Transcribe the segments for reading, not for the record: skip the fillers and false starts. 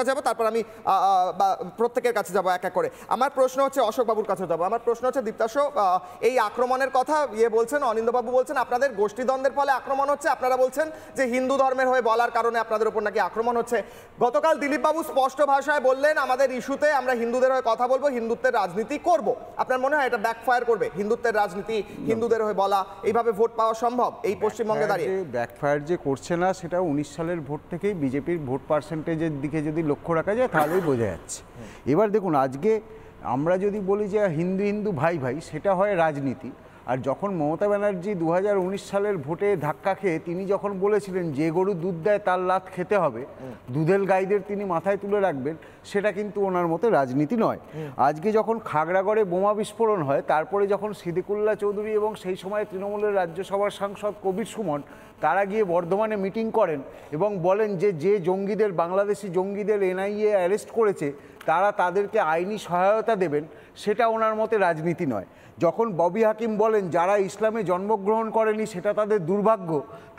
যাব তারপর আমি প্রত্যেকের কাছে যাব এক এক করে। আমার প্রশ্ন হচ্ছে অশোক বাবুর কাছে যাব। আমার প্রশ্ন হচ্ছে দীপ্তাশ, এই আক্রমণের কথা বলছেন, অনিন্দবাবু বলছেন আপনাদের গোষ্ঠীদ্বন্দ্বের ফলে আক্রমণ হচ্ছে, আপনারা বলছেন যে হিন্দু ধর্মের হয়ে বলার কারণে আপনাদের উপর নাকি আক্রমণ হচ্ছে। গতকাল দিলীপবাবু স্পষ্ট ভাষায় বললেন আমাদের ইস্যুতে আমরা হিন্দুদের হয়ে কথা বলবো, হিন্দুত্বের রাজনীতি করব। আপনার মনে হয় এটা ব্যাকফায়ার করবে? হিন্দুত্বের রাজনীতি, হিন্দুদের হয়ে বলা, এইভাবে ভোট পাওয়া সম্ভব এই পশ্চিমবঙ্গে দাঁড়িয়ে? ব্যাকফায়ার যে করছে না সেটা 19 সালের ভোট থেকেই বিজেপির ভোট পার্সেন্টেজের দিকে যদি লক্ষ্য রাখা যায় তাহলেই বোঝা যাচ্ছে। এবার দেখুন, আজকে আমরা যদি বলি যে হিন্দু হিন্দু ভাই ভাই, সেটা হয় রাজনীতি। আর যখন মমতা ব্যানার্জি 2019 সালের ভোটে ধাক্কা খেয়ে তিনি যখন বলেছিলেন যে গরু দুধ দেয় তার লাত খেতে হবে, দুধের গাইদের তিনি মাথায় তুলে রাখবেন, সেটা কিন্তু ওনার মতে রাজনীতি নয়। আজকে যখন খাগড়াগড়ে বোমা বিস্ফোরণ হয়, তারপরে যখন সিদ্দিকুল্লাহ চৌধুরী এবং সেই সময় তৃণমূলের রাজ্যসভার সাংসদ কবির সুমন তারা গিয়ে বর্ধমানে মিটিং করেন এবং বলেন যে জঙ্গিদের, বাংলাদেশি জঙ্গিদের এনআইএ অ্যারেস্ট করেছে তাদেরকে আইনি সহায়তা দেবেন, সেটা ওনার মতে রাজনীতি নয়। যখন ববি হাকিম বলেন যারা ইসলামে জন্মগ্রহণ করেনি সেটা তাদের দুর্ভাগ্য,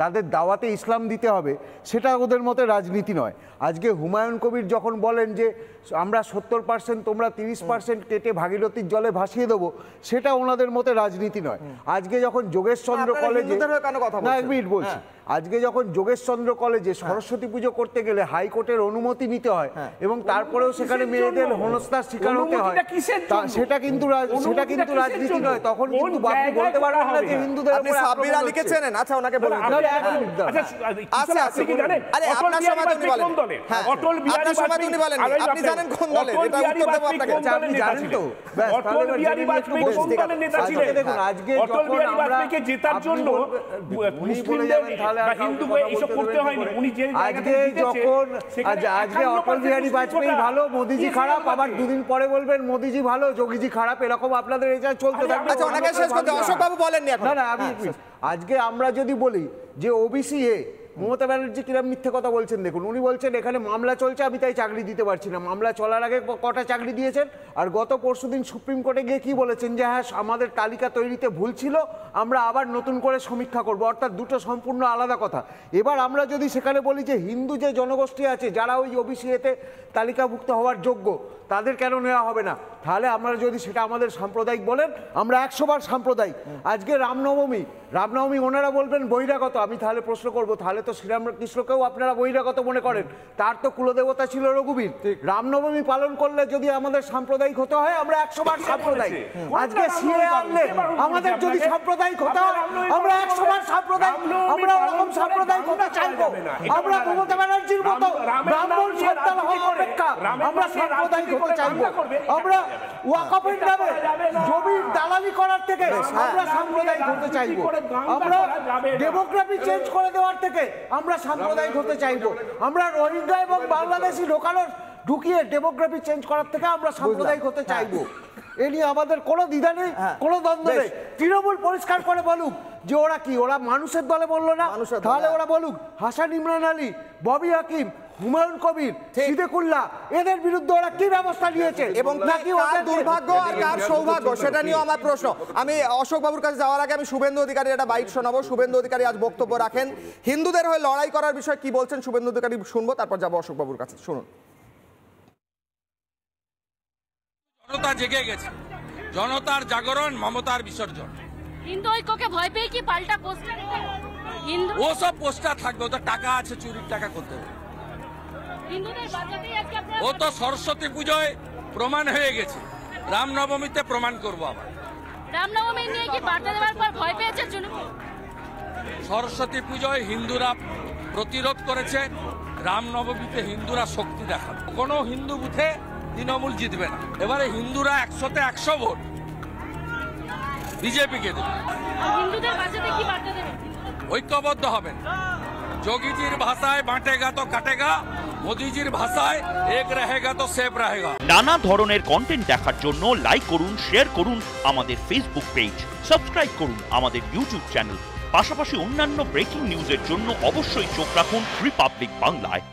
তাদের দাওয়াতে ইসলাম দিতে হবে, সেটা ওদের মতে রাজনীতি নয়। আজকে হুমায়ুন কবির যখন বলেন যে আমরা 70% তোমরা 30% কেটে ভাগীরথীর জলে ভাসিয়ে দেবো, সেটা ওনাদের মতে রাজনীতি নয়। আজকে যখন যোগেশচন্দ্র কলেজে, না এক মিনিট বলছি, আজকে যখন যোগেশচন্দ্র কলেজে সরস্বতী পুজো করতে গেলে হাইকোর্টের অনুমতি নিতে হয় এবং তারপরেও সেখানে মেয়েদের হেনস্থার শিকার হতে হয়, সেটা কিন্তু রাজনীতি নয়। তখন কিন্তু আপনি বলতে পারবেন না যে হিন্দুদের আপনি সাব্বির আলীকে চেনেন? আচ্ছা, ওনাকে বলুন। আচ্ছা, আরে আপনার সময় উনি বলেন, অটল বিহারী বাজপেয়ী বলেন, আপনি জানেন কোন দলে? এটা উত্তর দেব আপনাকে। আপনি জানেন তো? অটল বিহারী বাজপেয়ী কোন দলের নেতা ছিলেন? দেখুন, আজকে অটল বিহারী বাজপেয়ীকে জেতার জন্য মুসলিমদের বা হিন্দু এসব করতে হয়নি। উনি যে আজকে যখন আজকে অটল বিহারী বাজপেয়ী ভালো, মোদিজি খারাপ, আবার দুদিন পরে বলবেন মোদিজি ভালো, যোগীজি খারাপ, এরকম আপনাদের এটা চলতে থাকবে। আচ্ছা, ওনাকে শেষ করতে অশোক বাবু বলেননি এখন। না, আমি আজকে আমরা যদি বলি যে ওবিসি মমতা ব্যানার্জি কিরম মিথ্যে কথা বলছেন দেখুন। উনি বলছেন এখানে মামলা চলছে, আমি তাই চাকরি দিতে পারছি না। মামলা চলার আগে কটা চাকরি দিয়েছেন? আর গত পরশুদিন সুপ্রিম কোর্টে গিয়ে কি বলেছেন যে হ্যাঁ আমাদের তালিকা তৈরিতে ভুল ছিল, আমরা আবার নতুন করে সমীক্ষা করব। অর্থাৎ দুটো সম্পূর্ণ আলাদা কথা। এবার আমরা যদি সেখানে বলি যে হিন্দু যে জনগোষ্ঠী আছে যারা ওই ওবিসি তালিকাভুক্ত হওয়ার যোগ্য, তাদের কেন নেওয়া হবে না? তাহলে আমরা যদি সেটা আমাদের সাম্প্রদায়িক বলেন, আমরা 100 বার সাম্প্রদায়িক। আজকে রামনবমী ওনারা বলবেন বহিরাগত। আমি তাহলে প্রশ্ন করব, তাহলে তো শ্রীরামকৃষ্ণকেও আপনারা বহিরাগত মনে করেন? তার তো কুলদেবতা ছিল রঘুবীর। রামনবমী পালন করলে যদি আমাদের সাম্প্রদায়িক হতে হয়, আমরা 100 বার সাম্প্রদায়িক। আজকে সিএ আনলে আমাদের যদি সাম্প্রদায়িক হতে হয়, আমরা 100 বার সাম্প্রদায়িক। আমরা ওরকম সাম্প্রদায়িক হতে চাইবো। আমরা মমতা ব্যানার্জির মতো ব্রাহ্মণ সন্তান হওয়া অপেক্ষা আমরা সাম্প্রদায়িক হতে চাইবো। আমরা ওয়াকফের নামে জমির দালালি করার থেকে আমরা সাম্প্রদায়িক হতে চাইবো। আমরা ডেমোগ্রাফি চেঞ্জ করে দেওয়ার থেকে আমরা সাম্প্রদায়িক হতে চাইবো। আমরা রোহিঙ্গা এবং বাংলাদেশি ঢুকিয়ে ডেমোগ্রাফি চেঞ্জ করার থেকে আমরা সাম্প্রদায়িক হতে চাইবো। এ নিয়ে আমাদের কোনো দ্বিধা নেই, কোনো দ্বন্দ্ব নেই। তৃণমূল পরিষ্কার করে বলুক যে ওরা কি, ওরা মানুষের দলে বললো না, তাহলে ওরা বলুক হাসান ইমরান আলী, ববি হাকিম, হুমায়ুন কবির, সিদ্দিকুল্লাহ, এদের বিরুদ্ধে ওরা কি ব্যবস্থা নিয়েছে এবং নাকি ওদের দুর্ভাগ্য আর কার সৌভাগ্য, সেটা নিয়ে আমার প্রশ্ন। আমি অশোক বাবুর কাছে যাওয়ার আগে আমি শুভেন্দু অধিকারী একটা বাইট শোনাবো। শুভেন্দু অধিকারী আজ বক্তব্য রাখেন, হিন্দুদের হয়ে লড়াই করার বিষয়ে কি বলছেন শুভেন্দু অধিকারী শুনবো, তারপর যাবো অশোক বাবুর কাছে। শুনুন। জনতা জেগে গেছে, জনতার জাগরণ, মমতার বিসর্জন। হিন্দু ঐক্যকে ভয় পেয়ে কি পাল্টা পোস্টার? ও সব পোস্টার থাকবে, ওদের টাকা আছে, চুরির টাকা করতে হবে। ও তো সরস্বতী পুজোয় প্রমাণ হয়ে গেছে, রামনবমীতে প্রমাণ করবো আবার। রামনবমী নিয়ে কি বার্তা দেওয়ার পর ভয় পেয়েছে তৃণমূল? সরস্বতী পুজোয় হিন্দুরা প্রতিরোধ করেছে, রামনবমীতে হিন্দুরা শক্তি দেখাবে। কোনো হিন্দু বুথে তৃণমূল জিতবে না। এবারে হিন্দুরা 100-তে 100 ভোট বিজেপিকে দেবে। ঐক্যবদ্ধ হবেন। যোগীজির ভাষায় বাঁটেগা তো কাটেগা, মোদিজির ভাষায় এক रहेगा তো সেফ रहेगा। নানা ধরনের কন্টেন্ট দেখার জন্য লাইক করুন, শেয়ার করুন আমাদের ফেসবুক পেজ, সাবস্ক্রাইব করুন আমাদের ইউটিউব চ্যানেল। পাশাপাশি অন্যান্য ব্রেকিং নিউজের জন্য অবশ্যই চোখ রাখুন রিপাবলিক বাংলায়।